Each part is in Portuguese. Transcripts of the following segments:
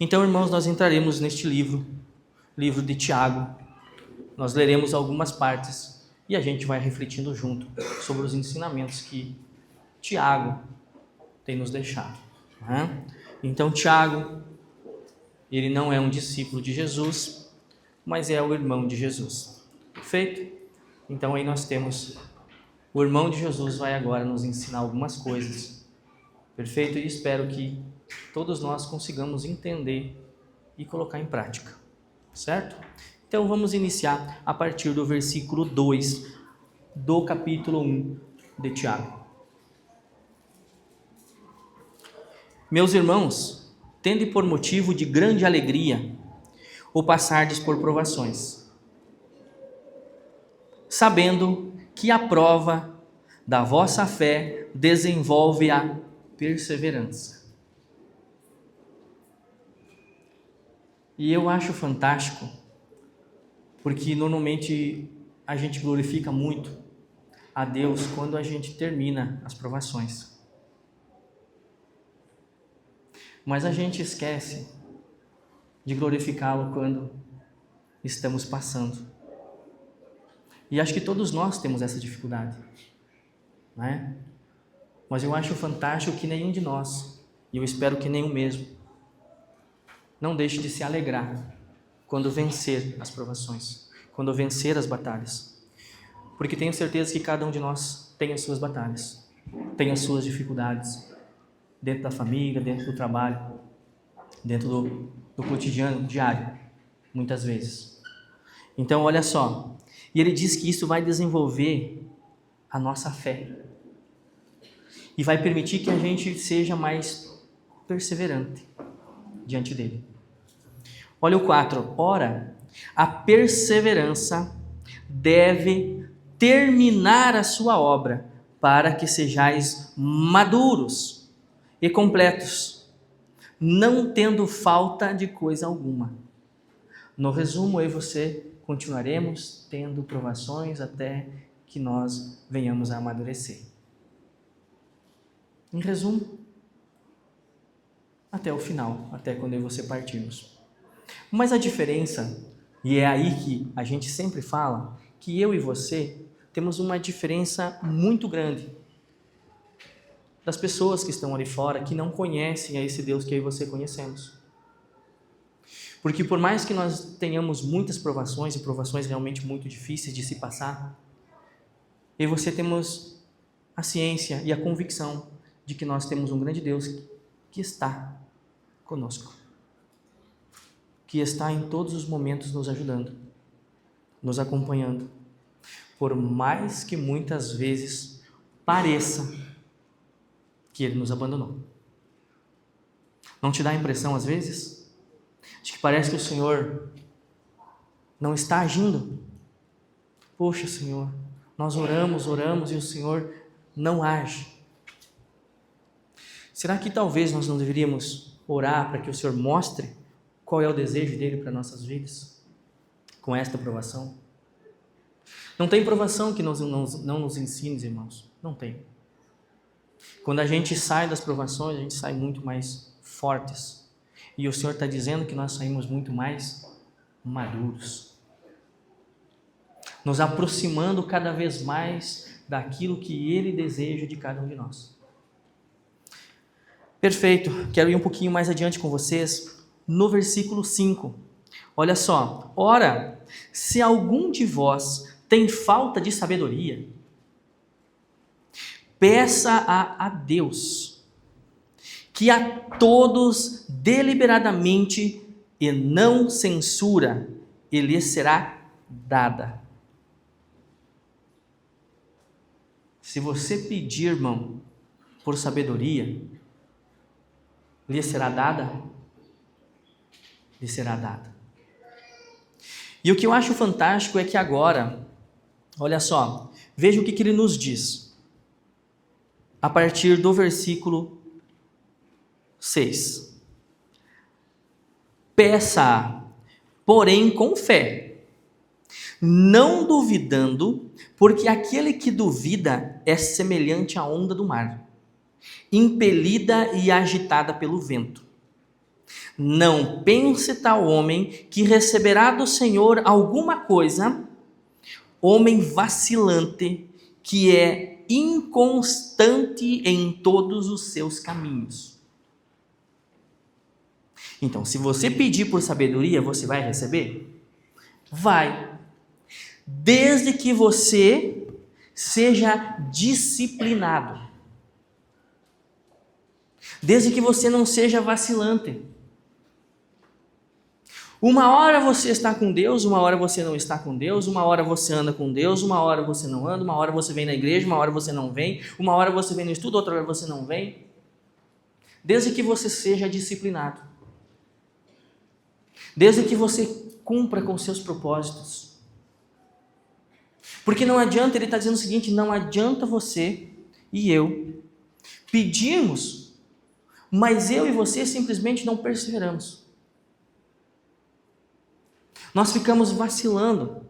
Então, irmãos, nós entraremos neste livro de Tiago. Nós leremos algumas partes e a gente vai refletindo junto sobre os ensinamentos que Tiago tem nos deixado. Né? Então, Tiago, ele não é um discípulo de Jesus, mas é o irmão de Jesus. Perfeito? Então, aí nós temos o irmão de Jesus vai agora nos ensinar algumas coisas. Perfeito? E espero que todos nós consigamos entender e colocar em prática. Certo? Então, vamos iniciar a partir do versículo 2 do capítulo 1 de Tiago. Meus irmãos, tende por motivo de grande alegria o passardes por provações, sabendo que a prova da vossa fé desenvolve a perseverança. E eu acho fantástico, porque normalmente a gente glorifica muito a Deus quando a gente termina as provações. Mas a gente esquece de glorificá-lo quando estamos passando. E acho que todos nós temos essa dificuldade, né? Mas eu acho fantástico que nenhum de nós, e eu espero que nenhum mesmo, não deixe de se alegrar quando vencer as provações, quando vencer as batalhas. Porque tenho certeza que cada um de nós tem as suas batalhas, tem as suas dificuldades, dentro da família, dentro do trabalho, dentro do cotidiano, diário, muitas vezes. Então, olha só, e ele diz que isso vai desenvolver a nossa fé e vai permitir que a gente seja mais perseverante diante dele. Olha o 4. Ora, a perseverança deve terminar a sua obra, para que sejais maduros e completos, não tendo falta de coisa alguma. No resumo, eu e você continuaremos tendo provações até que nós venhamos a amadurecer. Em resumo, até o final, até quando eu e você partirmos. Mas a diferença, e é aí que a gente sempre fala, que eu e você temos uma diferença muito grande das pessoas que estão ali fora, que não conhecem a esse Deus que eu e você conhecemos. Porque por mais que nós tenhamos muitas provações, e provações realmente muito difíceis de se passar, eu e você temos a ciência e a convicção de que nós temos um grande Deus que está conosco, que está em todos os momentos nos ajudando, nos acompanhando, por mais que muitas vezes pareça que Ele nos abandonou. Não te dá a impressão às vezes de que parece que o Senhor não está agindo? Poxa, Senhor, nós oramos e o Senhor não age. Será que talvez nós não deveríamos orar para que o Senhor mostre qual é o desejo dele para nossas vidas com esta provação? Não tem provação que não nos ensine, irmãos. Não tem. Quando a gente sai das provações, a gente sai muito mais fortes. E o Senhor está dizendo que nós saímos muito mais maduros, nos aproximando cada vez mais daquilo que Ele deseja de cada um de nós. Perfeito, quero ir um pouquinho mais adiante com vocês, no versículo 5, olha só, ora, se algum de vós tem falta de sabedoria, peça a Deus, que a todos deliberadamente e não censura, e lhe será dada. Se você pedir, irmão, por sabedoria, lhe será dada? Lhe será dada. E o que eu acho fantástico é que agora, olha só, veja o que ele nos diz. A partir do versículo 6. Peça, porém com fé, não duvidando, porque aquele que duvida é semelhante à onda do mar, impelida e agitada pelo vento. Não pense tal homem que receberá do Senhor alguma coisa, homem vacilante, que é inconstante em todos os seus caminhos. Então, se você pedir por sabedoria, você vai receber? Vai. Desde que você seja disciplinado. Desde que você não seja vacilante. Uma hora você está com Deus, uma hora você não está com Deus, uma hora você anda com Deus, uma hora você não anda, uma hora você vem na igreja, uma hora você não vem, uma hora você vem no estudo, outra hora você não vem. Desde que você seja disciplinado. Desde que você cumpra com seus propósitos. Porque não adianta, ele está dizendo o seguinte, não adianta você e eu pedirmos, mas eu e você simplesmente não perseveramos. Nós ficamos vacilando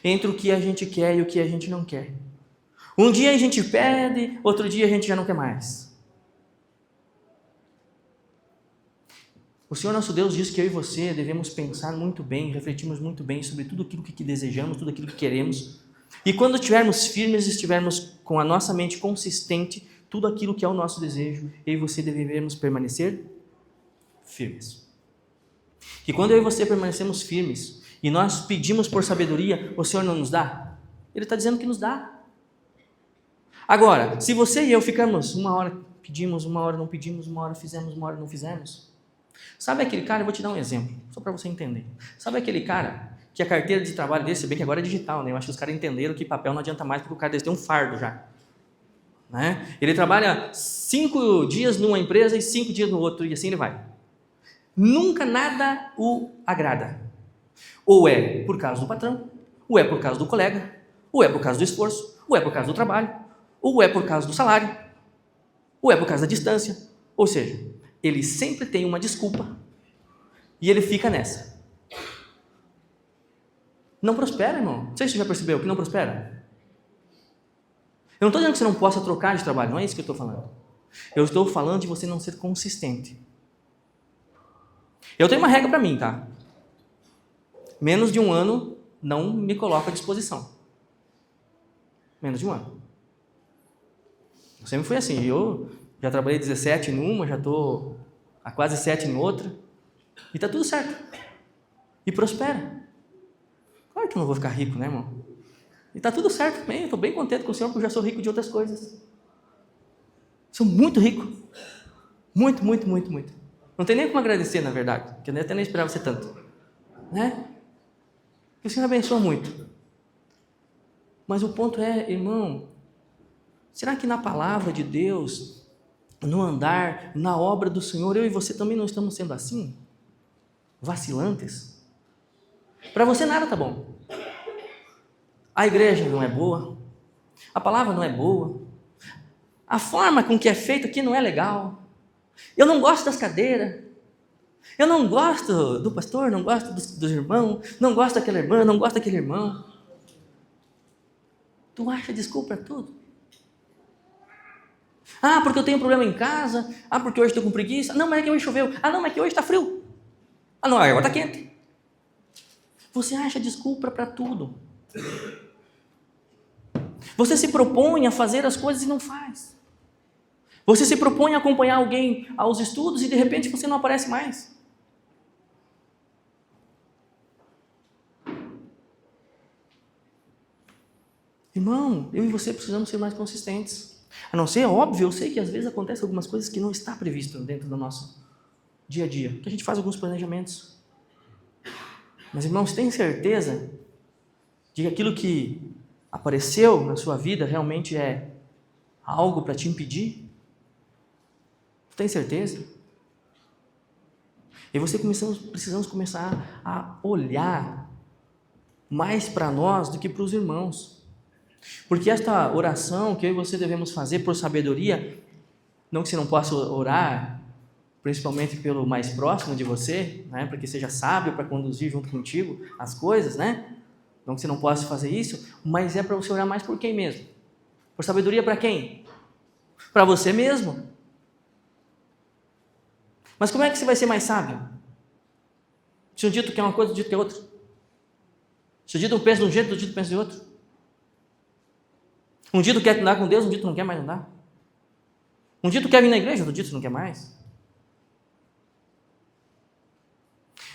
entre o que a gente quer e o que a gente não quer. Um dia a gente pede, outro dia a gente já não quer mais. O Senhor nosso Deus diz que eu e você devemos pensar muito bem, refletirmos muito bem sobre tudo aquilo que desejamos, tudo aquilo que queremos. E quando estivermos firmes, estivermos com a nossa mente consistente, tudo aquilo que é o nosso desejo, eu e você devemos permanecer firmes. E quando eu e você permanecemos firmes e nós pedimos por sabedoria, o Senhor não nos dá? Ele está dizendo que nos dá. Agora, se você e eu ficamos uma hora pedimos, uma hora não pedimos, uma hora fizemos, uma hora não fizemos. Sabe aquele cara, eu vou te dar um exemplo, só para você entender. Sabe aquele cara que a carteira de trabalho dele, se bem que agora é digital, né? Eu acho que os caras entenderam que papel não adianta mais porque o cara dele tem um fardo já. Né? Ele trabalha 5 dias numa empresa e 5 dias no outro, e assim ele vai. Nunca nada o agrada. Ou é por causa do patrão, ou é por causa do colega, ou é por causa do esforço, ou é por causa do trabalho, ou é por causa do salário, ou é por causa da distância. Ou seja, ele sempre tem uma desculpa e ele fica nessa. Não prospera, irmão. Não sei se você já percebeu que não prospera. Eu não estou dizendo que você não possa trocar de trabalho, não é isso que eu estou falando. Eu estou falando de você não ser consistente. Eu tenho uma regra para mim, tá? Menos de 1 ano não me coloco à disposição. Menos de 1 ano. Eu sempre fui assim. Eu já trabalhei 17 numa, já estou há quase 7 em outra. E está tudo certo. E prospera. Claro que eu não vou ficar rico, né, irmão? E está tudo certo também. Eu estou bem contente com o Senhor, porque eu já sou rico de outras coisas. Sou muito rico. Muito, muito, muito, muito. Não tem nem como agradecer, na verdade, porque eu até nem esperava ser tanto. Né? Que o Senhor abençoa muito. Mas o ponto é, irmão, será que na palavra de Deus, no andar, na obra do Senhor, eu e você também não estamos sendo assim? Vacilantes? Para você nada tá bom. A igreja não é boa, a palavra não é boa, a forma com que é feito aqui não é legal. Eu não gosto das cadeiras, eu não gosto do pastor, não gosto dos irmãos, não gosto daquela irmã, não gosto daquele irmão. Tu acha desculpa para tudo? Ah, porque eu tenho problema em casa, ah, porque hoje estou com preguiça, não, mas é que hoje choveu, ah, não, mas é que hoje está frio, ah, não, agora está quente. Você acha desculpa para tudo. Você se propõe a fazer as coisas e não faz. Você se propõe a acompanhar alguém aos estudos e de repente você não aparece mais. Irmão, eu e você precisamos ser mais consistentes. A não ser, óbvio, eu sei que às vezes acontecem algumas coisas que não está previsto dentro do nosso dia a dia, que a gente faz alguns planejamentos. Mas, irmãos, tem certeza de que aquilo que apareceu na sua vida realmente é algo para te impedir? Tem certeza? E você precisamos começar a olhar mais para nós do que para os irmãos. Porque esta oração que eu e você devemos fazer por sabedoria, não que você não possa orar, principalmente pelo mais próximo de você, né, para que seja sábio para conduzir junto contigo as coisas, né? Não que você não possa fazer isso, mas é para você orar mais por quem mesmo? Por sabedoria para quem? Para você mesmo. Mas como é que você vai ser mais sábio? Se um dia tu quer uma coisa, outro dia tu quer outra. Se um dia tu pensa de um jeito, outro dia tu pensa de outro. Um dia tu quer andar com Deus, um dia tu não quer mais andar. Um dia tu quer vir na igreja, outro dia tu não quer mais.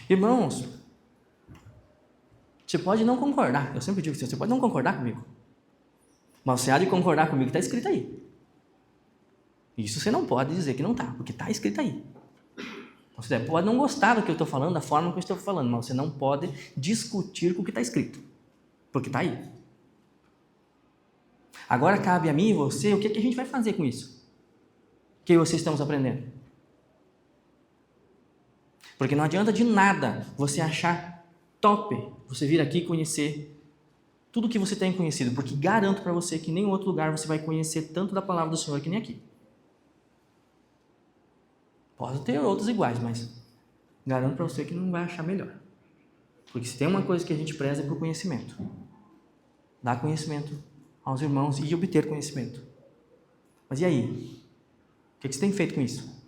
Irmãos, você pode não concordar. Eu sempre digo assim, você pode não concordar comigo. Mas você há de concordar comigo, está escrito aí. Isso você não pode dizer que não está, porque está escrito aí. Você pode não gostar do que eu estou falando, da forma que eu estou falando, mas você não pode discutir com o que está escrito, porque está aí. Agora cabe a mim e você, o que a gente vai fazer com isso? O que vocês estamos aprendendo? Porque não adianta de nada você achar top, você vir aqui conhecer tudo o que você tem conhecido, porque garanto para você que em nenhum outro lugar você vai conhecer tanto da palavra do Senhor que nem aqui. Pode ter outros iguais, mas garanto para você que não vai achar melhor. Porque se tem uma coisa que a gente preza é por conhecimento. Dar conhecimento aos irmãos e obter conhecimento. Mas e aí? O que você tem feito com isso?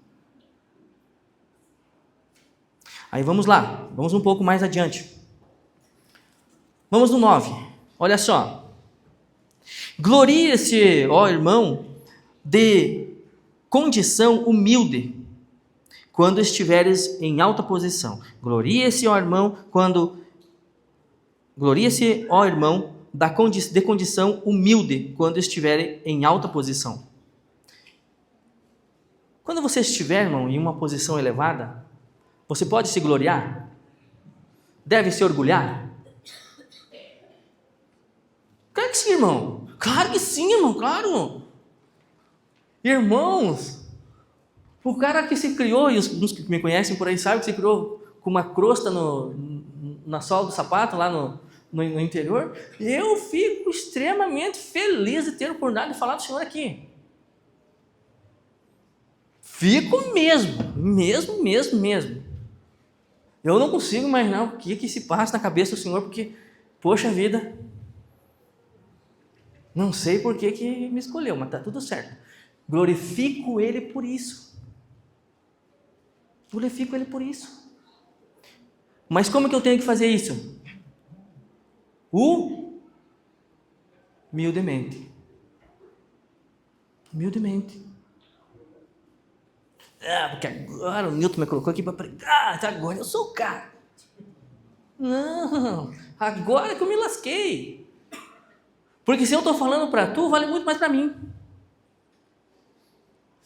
Aí vamos lá, vamos um pouco mais adiante. Vamos no 9. Olha só. Glorie-se, ó irmão, de condição humilde, quando estiveres em alta posição. Glorie-se, ó irmão, Glorie-se, ó irmão, de condição humilde, quando estiver em alta posição. Quando você estiver, irmão, em uma posição elevada, você pode se gloriar? Deve se orgulhar? Claro que sim, irmão. Claro que sim, irmão, claro. Irmãos, o cara que se criou, e os que me conhecem por aí sabem que se criou com uma crosta na sola do sapato, lá no interior, eu fico extremamente feliz de ter a oportunidade de falar do Senhor aqui. Fico mesmo. Eu não consigo imaginar o que se passa na cabeça do Senhor, porque, poxa vida, não sei por que me escolheu, mas está tudo certo. Glorifico Ele por isso. Glorifico Ele por isso. Mas como que eu tenho que fazer isso? Humildemente. Porque agora o Newton me colocou aqui para pregar, agora eu sou o cara. Não, agora que eu me lasquei. Porque se eu estou falando para tu, vale muito mais para mim.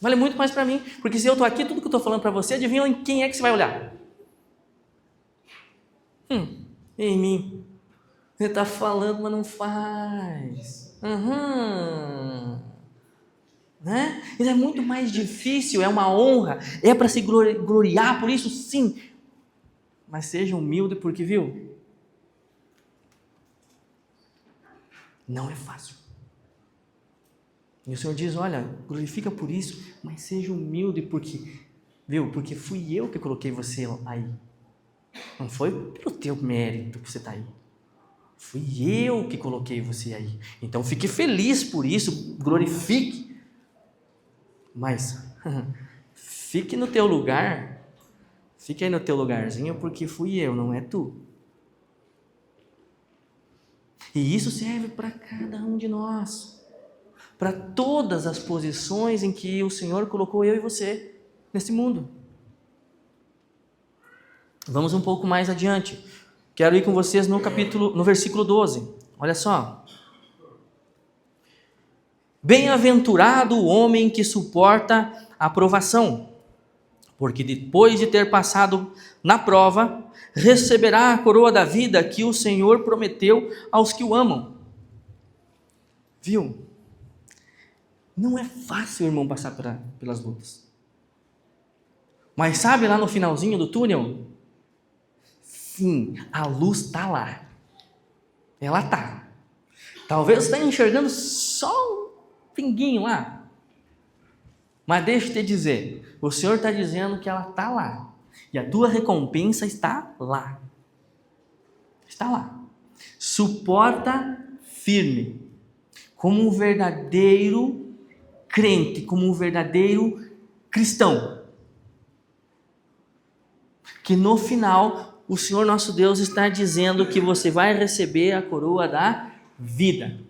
Vale muito mais para mim. Porque se eu estou aqui, tudo que eu estou falando para você, adivinha em quem é que você vai olhar? Em mim. Você está falando, mas não faz. Né? Isso é muito mais difícil, é uma honra, é para se gloriar por isso, sim. Mas seja humilde, porque, viu? Não é fácil. E o Senhor diz, olha, glorifica por isso, mas seja humilde, porque, viu? Porque fui eu que coloquei você aí. Não foi pelo teu mérito que você está aí. Fui eu que coloquei você aí. Então fique feliz por isso, glorifique. Mas fique no teu lugar, fique aí no teu lugarzinho, porque fui eu, não é tu. E isso serve para cada um de nós, para todas as posições em que o Senhor colocou eu e você nesse mundo. Vamos um pouco mais adiante. Quero ir com vocês no versículo 12. Olha só. Bem-aventurado o homem que suporta a provação, porque depois de ter passado na prova, receberá a coroa da vida que o Senhor prometeu aos que o amam. Viu? Não é fácil, irmão, passar pelas lutas. Mas sabe lá no finalzinho do túnel? Sim, a luz está lá. Ela está. Talvez você esteja enxergando só um pinguinho lá. Mas deixa eu te dizer, o Senhor está dizendo que ela está lá. E a tua recompensa está lá. Está lá. Suporta firme. Como um verdadeiro crente, como um verdadeiro cristão. que no final o Senhor nosso Deus está dizendo que você vai receber a coroa da vida.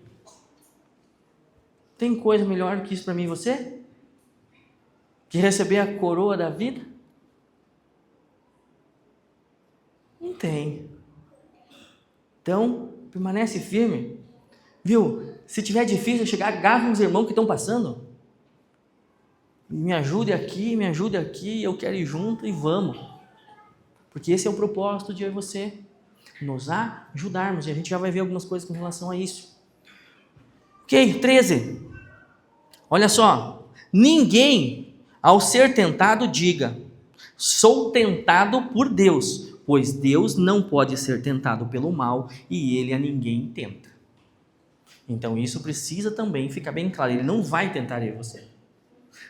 Tem coisa melhor que isso para mim e você? Que receber a coroa da vida? Não tem. Então, permanece firme. Viu? Se tiver difícil chegar, agarra uns irmãos que estão passando. Me ajude aqui, eu quero ir junto e vamos. Porque esse é o propósito de eu e você. Nos ajudarmos. E a gente já vai ver algumas coisas com relação a isso. Ok, 13. Olha só. Ninguém, ao ser tentado, diga: sou tentado por Deus. Pois Deus não pode ser tentado pelo mal e Ele a ninguém tenta. Então isso precisa também ficar bem claro. Ele não vai tentar eu e você.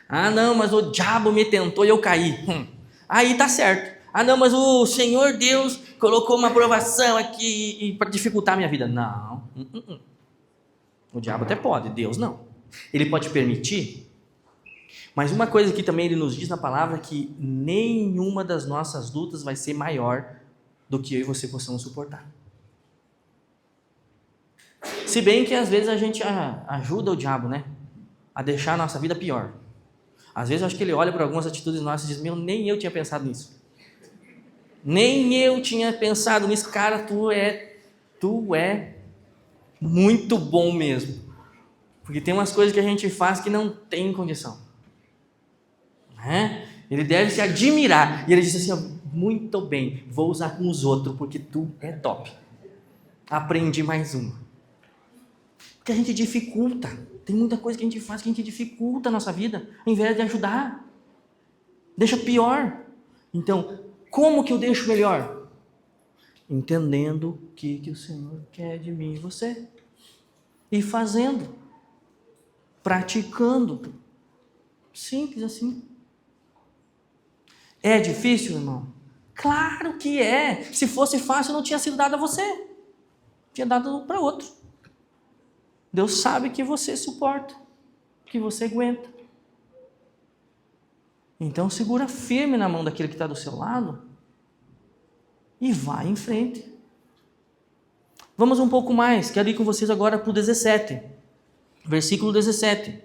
Ah, não, mas o diabo me tentou e eu caí. Aí tá certo. Ah, não, mas o Senhor Deus colocou uma provação aqui para dificultar a minha vida. Não. O diabo até pode, Deus não. Ele pode permitir. Mas uma coisa que também ele nos diz na palavra é que nenhuma das nossas lutas vai ser maior do que eu e você possamos suportar. Se bem que às vezes a gente ajuda o diabo, né? A deixar a nossa vida pior. Às vezes eu acho que ele olha para algumas atitudes nossas e diz: meu, nem eu tinha pensado nisso. Nem eu tinha pensado nisso. Cara, tu é muito bom mesmo. Porque tem umas coisas que a gente faz que não tem condição. Ele deve se admirar. E ele diz assim: muito bem, vou usar com os outros, porque tu é top. Aprendi mais uma. Porque a gente dificulta. Tem muita coisa que a gente faz que a gente dificulta a nossa vida, ao invés de ajudar. Deixa pior. Então, como que eu deixo melhor? Entendendo o que o Senhor quer de mim e você. E fazendo. Praticando. Simples assim. É difícil, irmão? Claro que é. Se fosse fácil, não tinha sido dado a você. Tinha dado para outro. Deus sabe que você suporta, que você aguenta. Então segura firme na mão daquele que está do seu lado e vai em frente. Vamos um pouco mais, quero ir com vocês agora para o 17, versículo 17.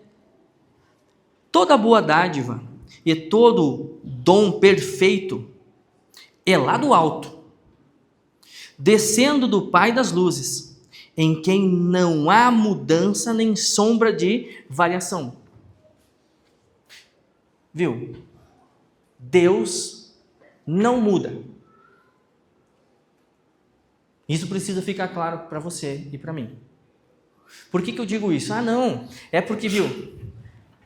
Toda boa dádiva e todo dom perfeito é lá do alto, descendo do Pai das luzes, em quem não há mudança nem sombra de variação. Viu? Deus não muda. Isso precisa ficar claro para você e para mim. Por que eu digo isso? Ah, não. É porque, viu?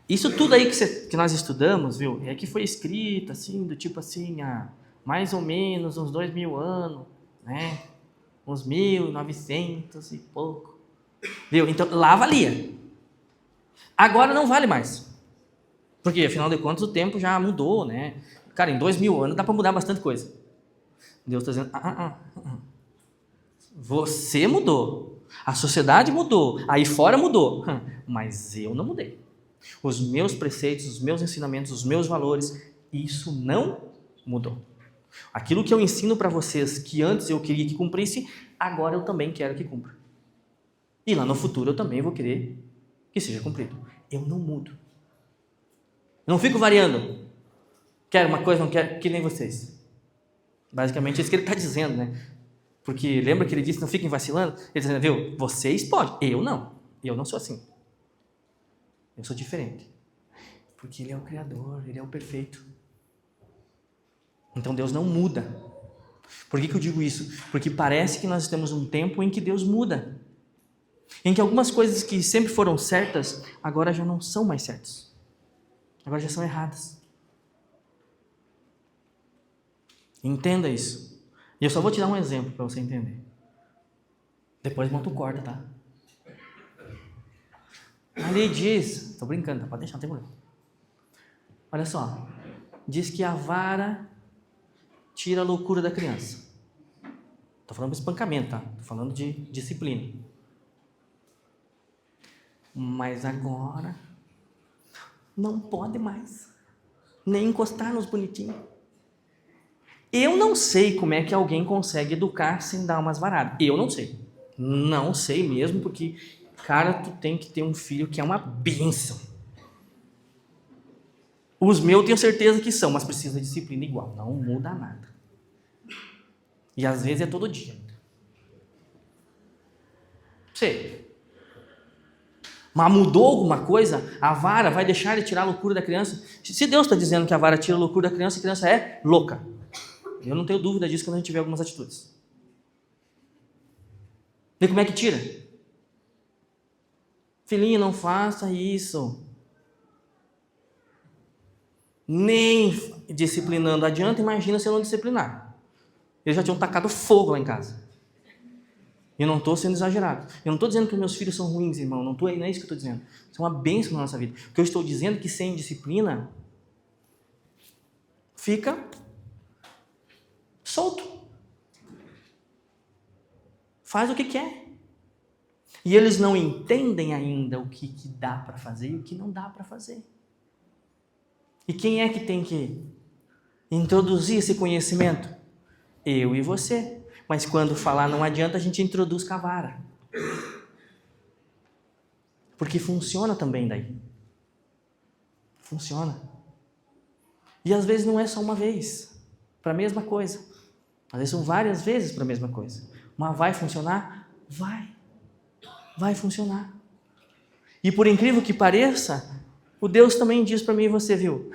Isso tudo aí que nós estudamos, viu? É que foi escrito assim, do tipo assim, há mais ou menos uns 2000 anos, né? Uns 1900 e pouco. Viu? Então, lá valia. Agora não vale mais. Porque, afinal de contas, o tempo já mudou, né? Cara, em 2000 anos dá para mudar bastante coisa. Deus está dizendo: você mudou. A sociedade mudou. Aí fora mudou. Mas eu não mudei. Os meus preceitos, os meus ensinamentos, os meus valores, isso não mudou. Aquilo que eu ensino para vocês, que antes eu queria que cumprisse, agora eu também quero que cumpra. E lá no futuro eu também vou querer que seja cumprido. Eu não mudo. Eu não fico variando. Quero uma coisa, não quero, que nem vocês. Basicamente é isso que ele está dizendo, né? Porque lembra que ele disse: não fiquem vacilando? Ele está dizendo: viu, vocês podem, eu não. Eu não sou assim. Eu sou diferente. Porque Ele é o Criador, Ele é o perfeito. Então Deus não muda. Por que eu digo isso? Porque parece que nós temos um tempo em que Deus muda. Em que algumas coisas que sempre foram certas, agora já não são mais certas. Agora já são erradas. Entenda isso. E eu só vou te dar um exemplo para você entender. Depois monta o corta, tá? Ali diz, tô brincando, pode deixar, não tem problema. Olha só, diz que a vara tira a loucura da criança. Tô falando de espancamento, tá? Tô falando de disciplina. Mas agora não pode mais nem encostar nos bonitinhos. Eu não sei como é que alguém consegue educar sem dar umas varadas. Eu não sei. Não sei mesmo, porque, cara, tu tem que ter um filho que é uma bênção. Os meus eu tenho certeza que são, mas precisa de disciplina igual. Não muda nada. E às vezes é todo dia. Sei. Mas mudou alguma coisa? A vara vai deixar de tirar a loucura da criança? Se Deus está dizendo que a vara tira a loucura da criança, a criança é louca. Eu não tenho dúvida disso quando a gente tiver algumas atitudes. E como é que tira? Filhinho, não faça isso. Nem disciplinando adianta, imagina se eu não disciplinar. Eles já tinham tacado fogo lá em casa. Eu não estou sendo exagerado. Eu não estou dizendo que meus filhos são ruins, irmão. Não é isso que eu estou dizendo. Isso é uma bênção na nossa vida. O que eu estou dizendo é que sem disciplina, fica solto. Faz o que quer. E eles não entendem ainda o que dá para fazer e o que não dá para fazer. E quem é que tem que introduzir esse conhecimento? Eu e você. Mas quando falar não adianta, a gente introduz com a vara. Porque funciona também daí. Funciona. E às vezes não é só uma vez para a mesma coisa. Às vezes são várias vezes para a mesma coisa. Mas vai funcionar? Vai. Vai funcionar. E por incrível que pareça, o Deus também diz para mim e você, viu?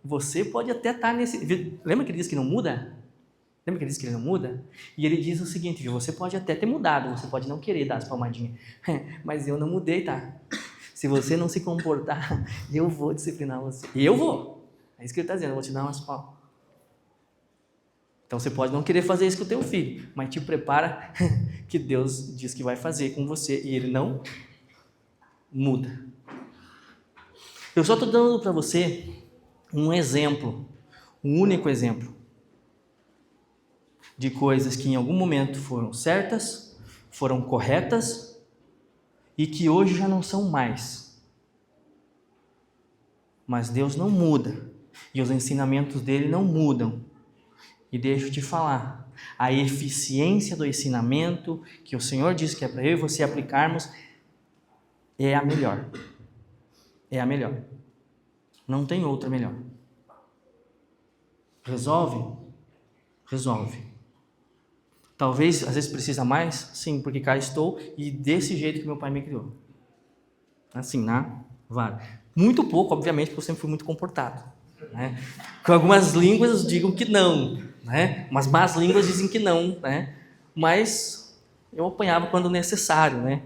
Você pode até estar nesse... Lembra que ele disse que não muda? Lembra que ele disse que ele não muda? E ele diz o seguinte, viu? Você pode até ter mudado, você pode não querer dar as palmadinhas. Mas eu não mudei, tá? Se você não se comportar, eu vou disciplinar você. E eu vou. É isso que ele está dizendo, eu vou te dar umas palmas. Então você pode não querer fazer isso com o teu filho, mas te prepara que Deus diz que vai fazer com você e ele não muda. Eu só estou dando para você um exemplo, um único exemplo de coisas que em algum momento foram certas, foram corretas e que hoje já não são mais. Mas Deus não muda e os ensinamentos dele não mudam. E deixa eu te falar, a eficiência do ensinamento que o Senhor disse que é para eu e você aplicarmos é a melhor. É a melhor. Não tem outra melhor. Resolve? Resolve. Talvez, às vezes precisa mais? Sim, porque cá estou e desse jeito que meu pai me criou. Assim, né? Vale. Muito pouco, obviamente, porque eu sempre fui muito comportado. Né? Com algumas línguas digam que não, né? Umas más línguas dizem que não, né? Mas eu apanhava quando necessário, né?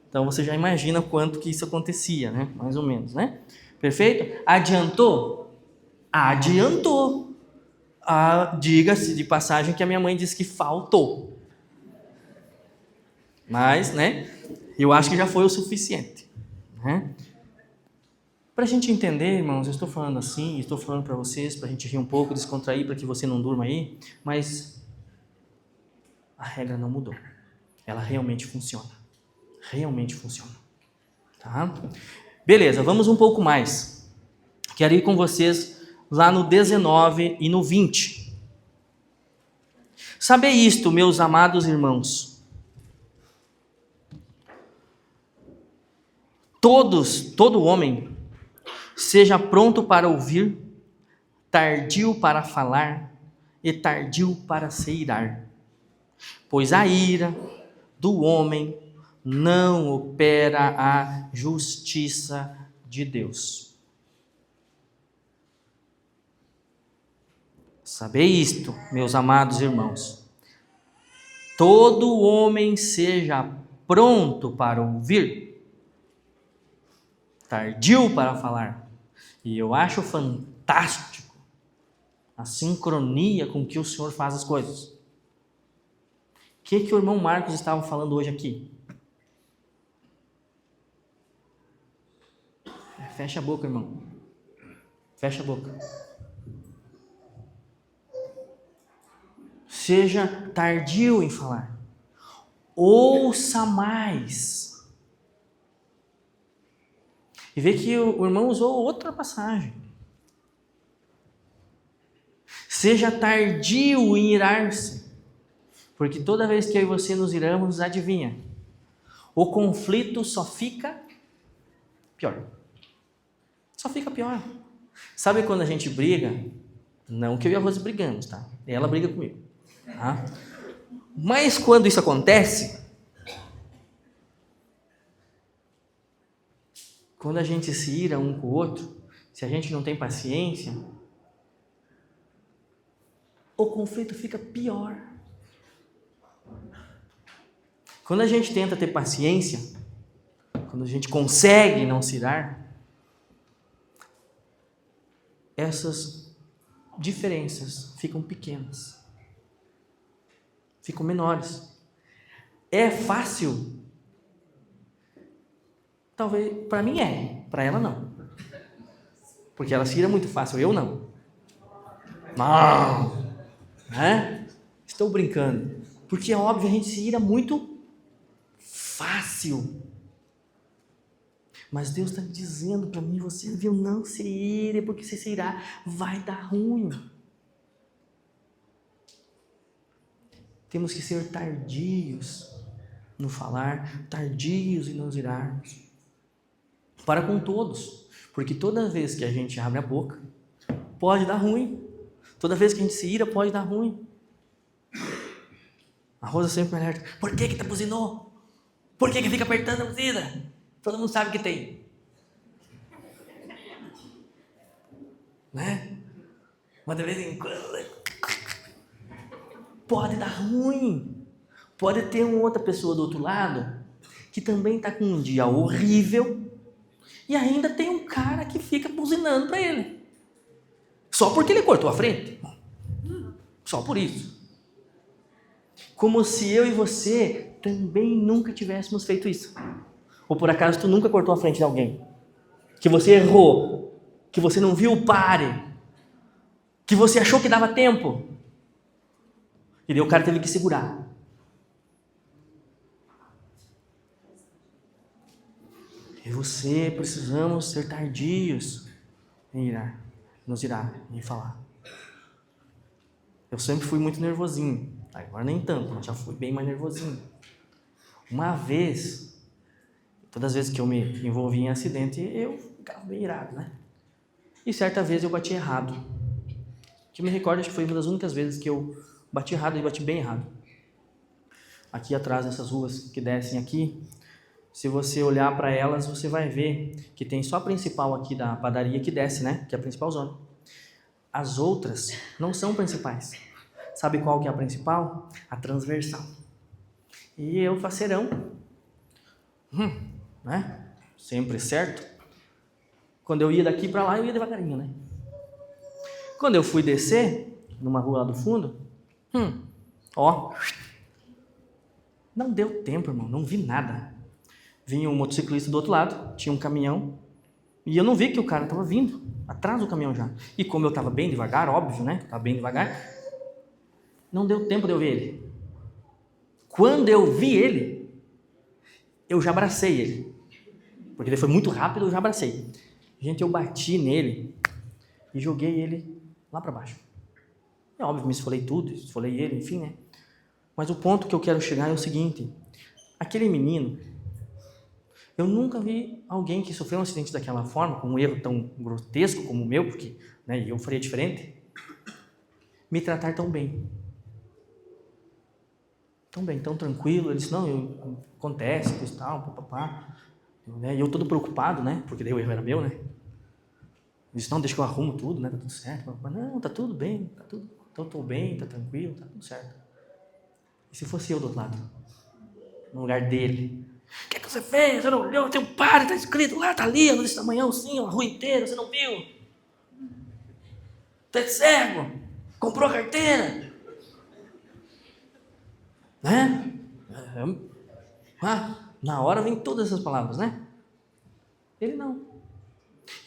Então você já imagina quanto que isso acontecia, né? Mais ou menos, né? Perfeito? Adiantou? Adiantou. Diga-se de passagem que a minha mãe disse que faltou. Mas, né? Eu acho que já foi o suficiente, né? Para a gente entender, irmãos, eu estou falando assim, estou falando para vocês, para a gente rir um pouco, descontrair, para que você não durma aí, mas a regra não mudou. Ela realmente funciona. Realmente funciona. Tá? Beleza, vamos um pouco mais. Quero ir com vocês lá no 19 e no 20. Sabei isto, meus amados irmãos. Todo homem, seja pronto para ouvir, tardio para falar e tardio para se irar. Pois a ira do homem não opera a justiça de Deus. Sabei isto, meus amados irmãos. Todo homem seja pronto para ouvir, tardio para falar. E eu acho fantástico a sincronia com que o Senhor faz as coisas. O que o irmão Marcos estava falando hoje aqui? Fecha a boca, irmão. Fecha a boca. Seja tardio em falar. Ouça mais. E vê que o irmão usou outra passagem. Seja tardio em irar-se, porque toda vez que eu e você nos iramos, adivinha, o conflito só fica pior. Só fica pior. Sabe quando a gente briga? Não que eu e a Rose brigamos, tá? Ela briga comigo. Tá? Mas quando isso acontece, quando a gente se ira um com o outro, se a gente não tem paciência, o conflito fica pior. Quando a gente tenta ter paciência, quando a gente consegue não se irar, essas diferenças ficam pequenas, ficam menores. É fácil? Talvez, para mim para ela não. Porque ela se ira muito fácil, eu não. Não! Né? Estou brincando. Porque é óbvio, a gente se ira muito fácil. Mas Deus está dizendo para mim, você viu, não se ire, porque se irar vai dar ruim. Temos que ser tardios no falar, tardios em nos irarmos. Para com todos, porque toda vez que a gente abre a boca, pode dar ruim. Toda vez que a gente se ira, pode dar ruim. A Rosa sempre me alerta, por que tá buzinou? Por que fica apertando a buzina? Todo mundo sabe que tem. Né? Mas de vez em quando pode dar ruim. Pode ter uma outra pessoa do outro lado que também está com um dia horrível e ainda tem um cara que fica buzinando para ele. Só porque ele cortou a frente. Só por isso. Como se eu e você também nunca tivéssemos feito isso. Ou por acaso tu nunca cortou a frente de alguém? Que você errou, que você não viu o pare, que você achou que dava tempo, e daí o cara teve que segurar. E você precisamos ser tardios em nos irar, em falar. Eu sempre fui muito nervosinho, agora nem tanto, mas já fui bem mais nervosinho. Uma vez, todas as vezes que eu me envolvi em acidente, eu ficava bem irado, né? E certa vez eu bati errado. Que me recordo, acho que foi uma das únicas vezes que eu bati errado e bati bem errado. Aqui atrás dessas ruas que descem aqui, se você olhar para elas, você vai ver que tem só a principal aqui da padaria que desce, né? Que é a principal zona. As outras não são principais. Sabe qual que é a principal? A transversal. E eu, faceirão, né? Sempre certo. Quando eu ia daqui para lá, eu ia devagarinho, né? Quando eu fui descer, numa rua lá do fundo, não deu tempo, irmão, não vi nada. Vinha um motociclista do outro lado, tinha um caminhão, e eu não vi que o cara estava vindo, atrás do caminhão já. E como eu estava bem devagar, óbvio, né? Estava bem devagar, não deu tempo de eu ver ele. Quando eu vi ele, eu já abracei ele. Porque ele foi muito rápido, eu já abracei. Gente, eu bati nele e joguei ele lá para baixo. É óbvio, me esfolei tudo, esfolei ele, enfim, né? Mas o ponto que eu quero chegar é o seguinte: aquele menino, eu nunca vi alguém que sofreu um acidente daquela forma, com um erro tão grotesco como o meu, porque eu faria diferente, me tratar tão bem. Tão bem, tão tranquilo. Ele disse, não, acontece, coisa e tal, papapá. E eu todo preocupado, né? Porque daí o erro era meu, né? Ele disse, não, deixa que eu arrumo tudo, né? Tá tudo certo. Papapá. Não, tá tudo bem, tá tudo, então tô bem, tá tranquilo, tá tudo certo. E se fosse eu do outro lado? No lugar dele? O que você fez? Você não olhou? Tem um pare, tá escrito lá, tá ali, a luz desse tamanhão, sim, a rua inteira, você não viu? Tá de cego? Comprou a carteira? Né? Na hora vem todas essas palavras, né? Ele não.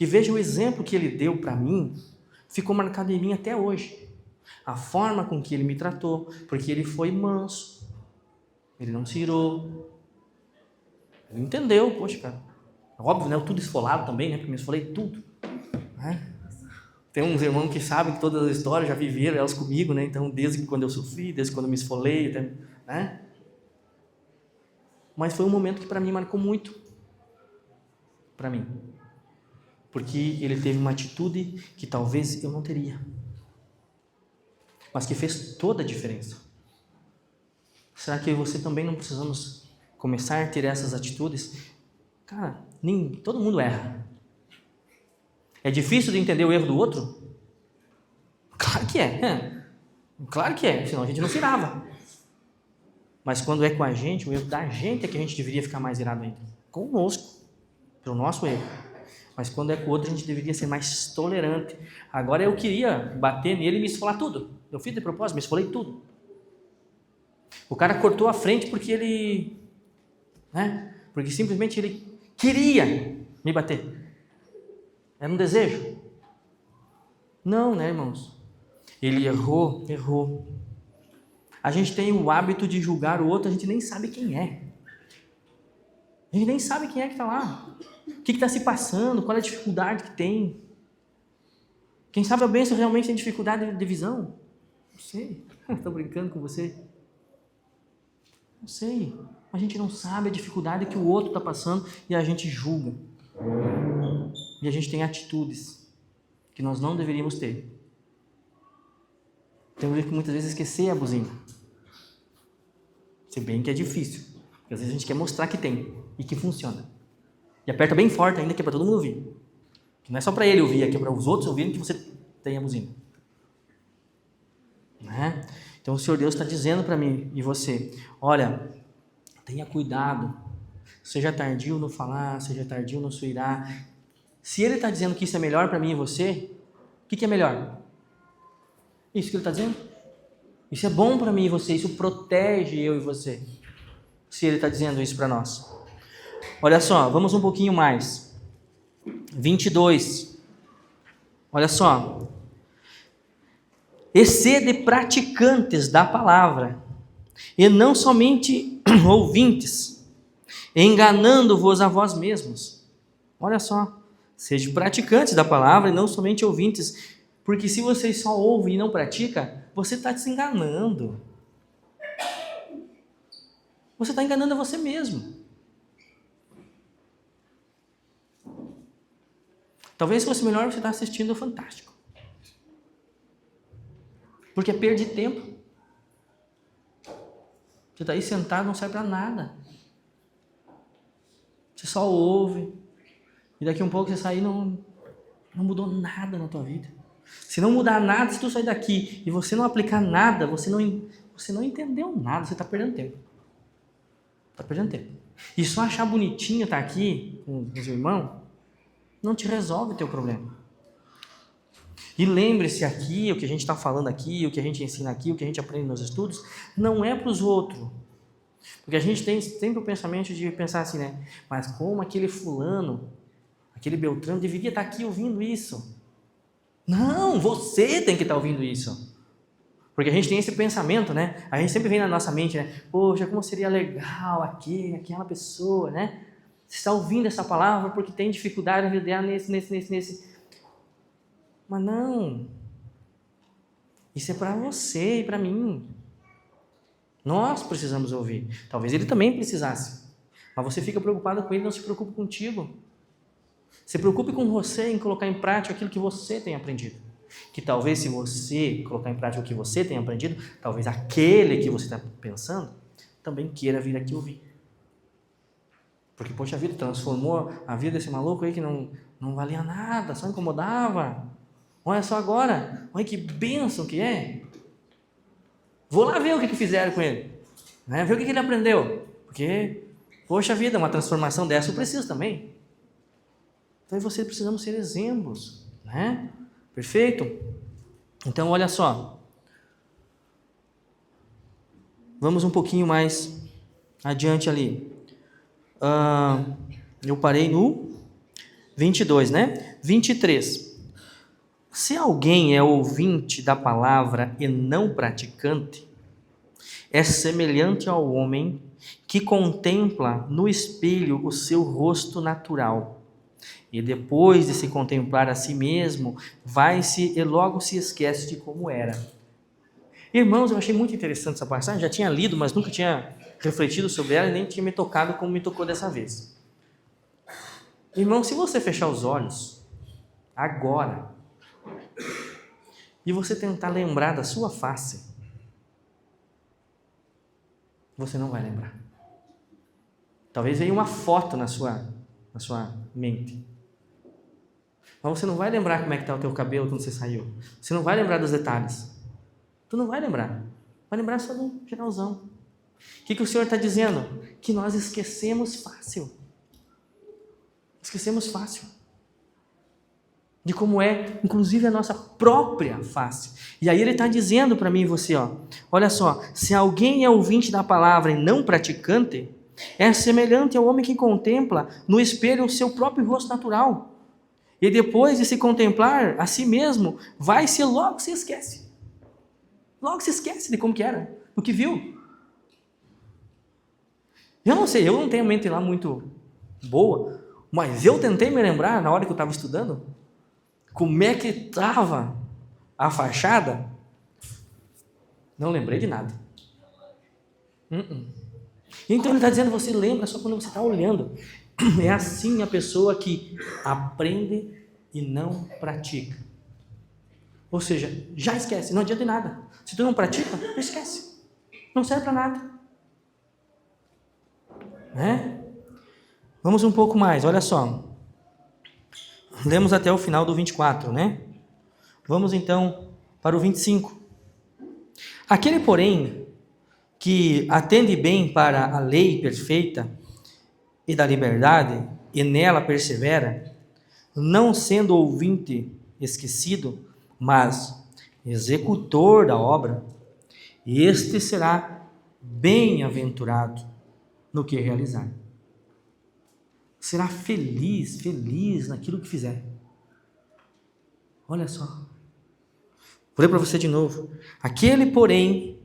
E veja o exemplo que ele deu para mim, ficou marcado em mim até hoje. A forma com que ele me tratou, porque ele foi manso, ele não se irou, ele entendeu, poxa, cara. Óbvio, né? Eu tudo esfolado também, né? Porque me esfolei tudo. Né? Tem uns irmãos que sabem que todas as histórias já viveram elas comigo, né? Então, desde quando eu sofri, desde quando eu me esfolei, até, né? Mas foi um momento que para mim marcou muito. Para mim. Porque ele teve uma atitude que talvez eu não teria. Mas que fez toda a diferença. Será que eu e você também não precisamos começar a ter essas atitudes? Cara, todo mundo erra. É difícil de entender o erro do outro? Claro que é. Claro que é, senão a gente não se irava. Mas quando é com a gente, o erro da gente é que a gente deveria ficar mais irado ainda. Conosco, pelo nosso erro. Mas quando é com o outro, a gente deveria ser mais tolerante. Agora eu queria bater nele e me esfolar tudo. Eu fiz de propósito, me esfolei tudo. O cara cortou a frente porque ele... Porque simplesmente ele queria me bater. Era um desejo. Não, né, irmãos? Ele errou. A gente tem o hábito de julgar o outro, a gente nem sabe quem é. A gente nem sabe quem é que está lá. O que está se passando, qual é a dificuldade que tem. Quem sabe a bênção realmente tem dificuldade de visão? Não sei. Estou brincando com você. Não sei. A gente não sabe a dificuldade que o outro está passando e a gente julga. E a gente tem atitudes que nós não deveríamos ter. Temos que muitas vezes esquecer a buzina. Se bem que é difícil. Porque às vezes a gente quer mostrar que tem e que funciona. E aperta bem forte ainda, que é para todo mundo ouvir. Que não é só para ele ouvir, é que é para os outros ouvirem que você tem a buzina. Né? Então o Senhor Deus está dizendo para mim e você, olha, tenha cuidado. Seja tardio no falar, seja tardio no suirar. Se Ele está dizendo que isso é melhor para mim e você, o que é melhor? Isso que Ele está dizendo? Isso é bom para mim e você, isso protege eu e você. Se Ele está dizendo isso para nós. Olha só, vamos um pouquinho mais. 22. Olha só. E sede praticantes da palavra, e não somente ouvintes, enganando-vos a vós mesmos. Olha só. Sede praticantes da palavra e não somente ouvintes, porque se você só ouve e não pratica, você está se enganando. Você está enganando a você mesmo. Talvez fosse melhor você estar assistindo o Fantástico. Porque é perder tempo. Você está aí sentado, não serve para nada. Você só ouve. E daqui a um pouco você sair, não mudou nada na tua vida. Se não mudar nada, se tu sair daqui e você não aplicar nada, você não entendeu nada, você está perdendo tempo. Está perdendo tempo. E só achar bonitinho estar aqui com os irmãos, não te resolve o teu problema. E lembre-se aqui, o que a gente está falando aqui, o que a gente ensina aqui, o que a gente aprende nos estudos, não é para os outros. Porque a gente tem sempre o pensamento de pensar assim, né? Mas como aquele fulano, aquele Beltrano deveria estar aqui ouvindo isso. Não, você tem que estar ouvindo isso. Porque a gente tem esse pensamento, né? A gente sempre vem na nossa mente, né? Poxa, como seria legal aquela pessoa, né? Você está ouvindo essa palavra porque tem dificuldade em lidar nesse. Mas não. Isso é para você e para mim. Nós precisamos ouvir. Talvez ele também precisasse. Mas você fica preocupado com ele, não se preocupe contigo. Se preocupe com você em colocar em prática aquilo que você tem aprendido. Que talvez se você colocar em prática o que você tem aprendido, talvez aquele que você está pensando também queira vir aqui ouvir. Porque, poxa vida, transformou a vida desse maluco aí que não valia nada, só incomodava. Olha só agora, olha que bênção que é. Vou lá ver o que fizeram com ele, né? Ver o que ele aprendeu. Porque, poxa vida, uma transformação dessa eu preciso também. Então, eu e você precisamos ser exemplos, né? Perfeito? Então, olha só. Vamos um pouquinho mais adiante ali. Eu parei no 22, né? 23. Se alguém é ouvinte da palavra e não praticante, é semelhante ao homem que contempla no espelho o seu rosto natural E depois de se contemplar a si mesmo, vai-se e logo se esquece de como era. Irmãos, eu achei muito interessante essa passagem, já tinha lido, mas nunca tinha refletido sobre ela e nem tinha me tocado como me tocou dessa vez. Irmão, se você fechar os olhos agora e você tentar lembrar da sua face, você não vai lembrar. Talvez venha uma foto na sua mente, mas você não vai lembrar como é que está o teu cabelo quando você saiu. Você não vai lembrar dos detalhes. Tu não vai lembrar. Vai lembrar só do geralzão. O que o Senhor está dizendo? Que nós esquecemos fácil. Esquecemos fácil. De como é, inclusive, a nossa própria face. E aí ele está dizendo para mim e você, olha só, se alguém é ouvinte da palavra e não praticante, é semelhante ao homem que contempla no espelho o seu próprio rosto natural. E depois de se contemplar a si mesmo, vai-se logo se esquece. Logo se esquece de como que era, do que viu. Eu não sei, eu não tenho a mente lá muito boa, mas eu tentei me lembrar na hora que eu estava estudando, como é que estava a fachada. Não lembrei de nada. Então ele está dizendo, você lembra só quando você está olhando. É assim a pessoa que aprende e não pratica. Ou seja, já esquece, não adianta de nada. Se tu não pratica, esquece. Não serve para nada. Vamos um pouco mais, olha só. Lemos até o final do 24, né? Vamos então para o 25. Aquele, porém, que atende bem para a lei perfeita e da liberdade, e nela persevera, não sendo ouvinte esquecido, mas executor da obra, este será bem-aventurado no que realizar. Será feliz naquilo que fizer. Olha só. Vou ler para você de novo. Aquele, porém,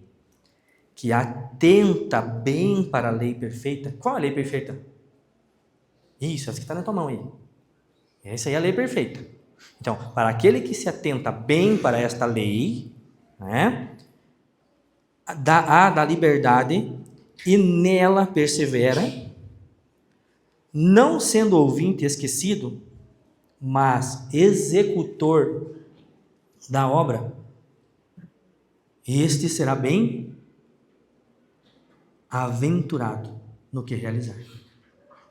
que atenta bem para a lei perfeita. Qual é a lei perfeita? Isso, essa que está na tua mão aí. Essa aí é a lei perfeita. Então, para aquele que se atenta bem para esta lei, da liberdade, e nela persevera, não sendo ouvinte esquecido, mas executor da obra, este será bem-aventurado no que realizar.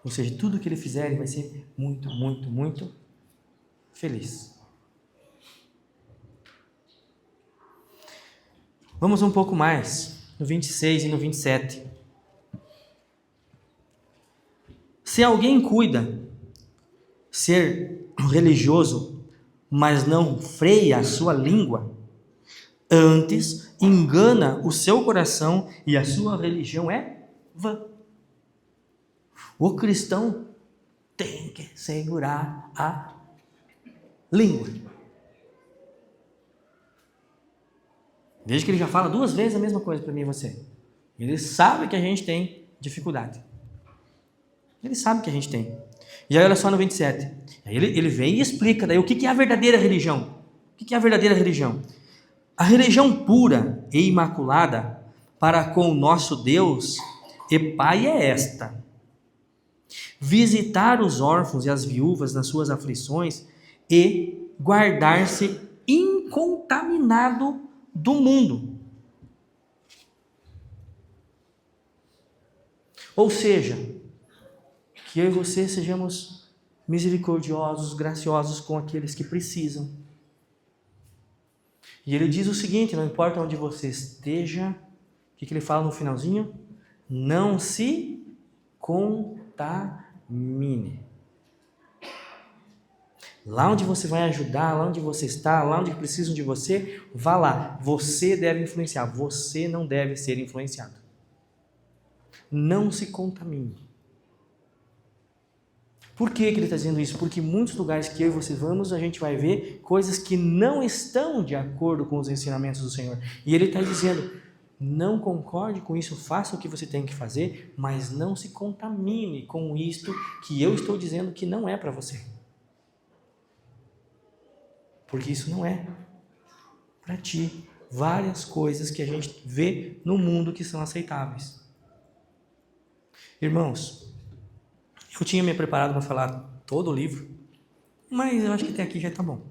Ou seja, tudo que ele fizer, ele vai ser muito, muito, muito feliz. Vamos um pouco mais, no 26 e no 27. Se alguém cuida ser religioso, mas não freia a sua língua, antes engana o seu coração e a sua religião é vã. O cristão tem que segurar a língua. Veja que ele já fala 2 vezes a mesma coisa para mim e você. Ele sabe que a gente tem dificuldade. Ele sabe que a gente tem. E aí olha só no 27. Aí ele vem e explica daí o que é a verdadeira religião. O que é a verdadeira religião? A religião pura e imaculada para com o nosso Deus e Pai é esta: visitar os órfãos e as viúvas nas suas aflições e guardar-se incontaminado do mundo. Ou seja, que eu e você sejamos misericordiosos, graciosos com aqueles que precisam. E ele diz o seguinte, não importa onde você esteja, o que ele fala no finalzinho? Não se contamine. Lá onde você vai ajudar, lá onde você está, lá onde precisam de você, vá lá. Você deve influenciar, você não deve ser influenciado. Não se contamine. Por que ele está dizendo isso? Porque em muitos lugares que eu e você vamos, a gente vai ver coisas que não estão de acordo com os ensinamentos do Senhor. E ele está dizendo, Não concorde com isso, faça o que você tem que fazer, mas não se contamine com isto que eu estou dizendo que não é para você. Porque isso não é para ti. Várias coisas que a gente vê no mundo que são aceitáveis. Irmãos, eu tinha me preparado para falar todo o livro, mas eu acho que até aqui já está bom.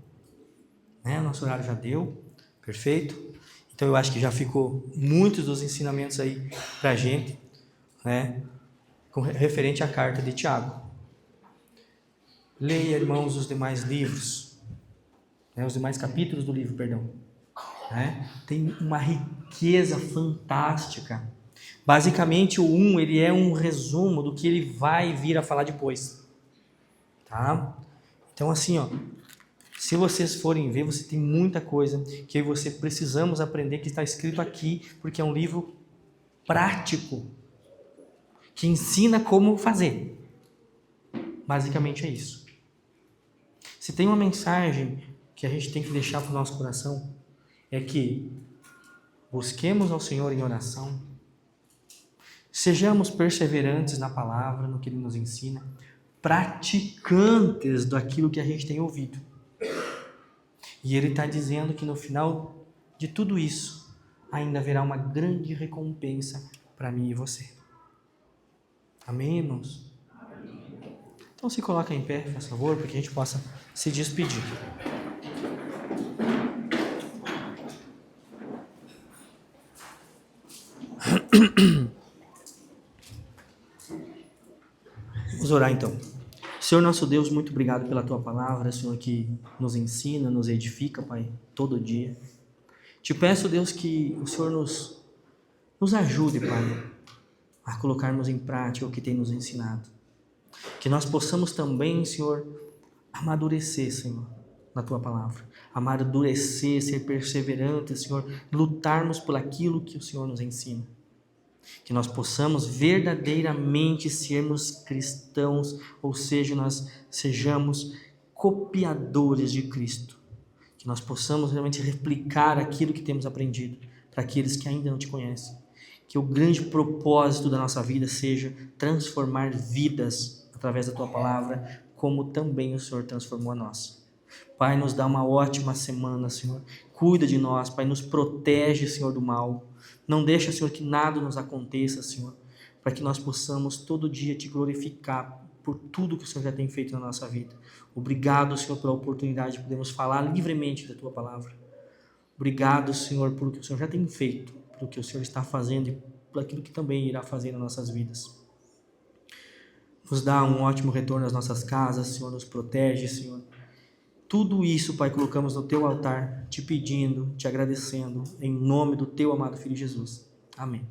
Nosso horário já deu, perfeito. Então eu acho que já ficou muitos dos ensinamentos aí para a gente, referente à carta de Tiago. Leia, irmãos, os demais livros, os demais capítulos do livro, perdão. Tem uma riqueza fantástica. Basicamente o 1, ele é um resumo do que ele vai vir a falar depois. Tá? Então assim, se vocês forem ver, você tem muita coisa que eu e você precisamos aprender que está escrito aqui, porque é um livro prático, que ensina como fazer. Basicamente é isso. Se tem uma mensagem que a gente tem que deixar para o nosso coração, é que busquemos ao Senhor em oração, sejamos perseverantes na palavra, no que Ele nos ensina, praticantes daquilo que a gente tem ouvido. E Ele está dizendo que no final de tudo isso, ainda haverá uma grande recompensa para mim e você. Amém, irmãos? Então se coloca em pé, por favor, para que a gente possa se despedir. Vamos orar então. Senhor nosso Deus, muito obrigado pela Tua palavra, Senhor, que nos ensina, nos edifica, Pai, todo dia. Te peço, Deus, que o Senhor nos ajude, Pai, a colocarmos em prática o que tem nos ensinado. Que nós possamos também, Senhor, amadurecer, Senhor, na Tua palavra. Amadurecer, ser perseverantes, Senhor, lutarmos por aquilo que o Senhor nos ensina. Que nós possamos verdadeiramente sermos cristãos, ou seja, nós sejamos copiadores de Cristo. Que nós possamos realmente replicar aquilo que temos aprendido para aqueles que ainda não te conhecem. Que o grande propósito da nossa vida seja transformar vidas através da Tua palavra, como também o Senhor transformou a nossa. Pai, nos dá uma ótima semana, Senhor. Cuida de nós, Pai, nos protege, Senhor, do mal. Não deixa, Senhor, que nada nos aconteça, Senhor, para que nós possamos todo dia Te glorificar por tudo que o Senhor já tem feito na nossa vida. Obrigado, Senhor, pela oportunidade de podermos falar livremente da Tua palavra. Obrigado, Senhor, por o que o Senhor já tem feito, pelo que o Senhor está fazendo e por aquilo que também irá fazer nas nossas vidas. Nos dá um ótimo retorno às nossas casas, Senhor, nos protege, Senhor. Tudo isso, Pai, colocamos no Teu altar, Te pedindo, Te agradecendo, em nome do Teu amado Filho Jesus. Amém.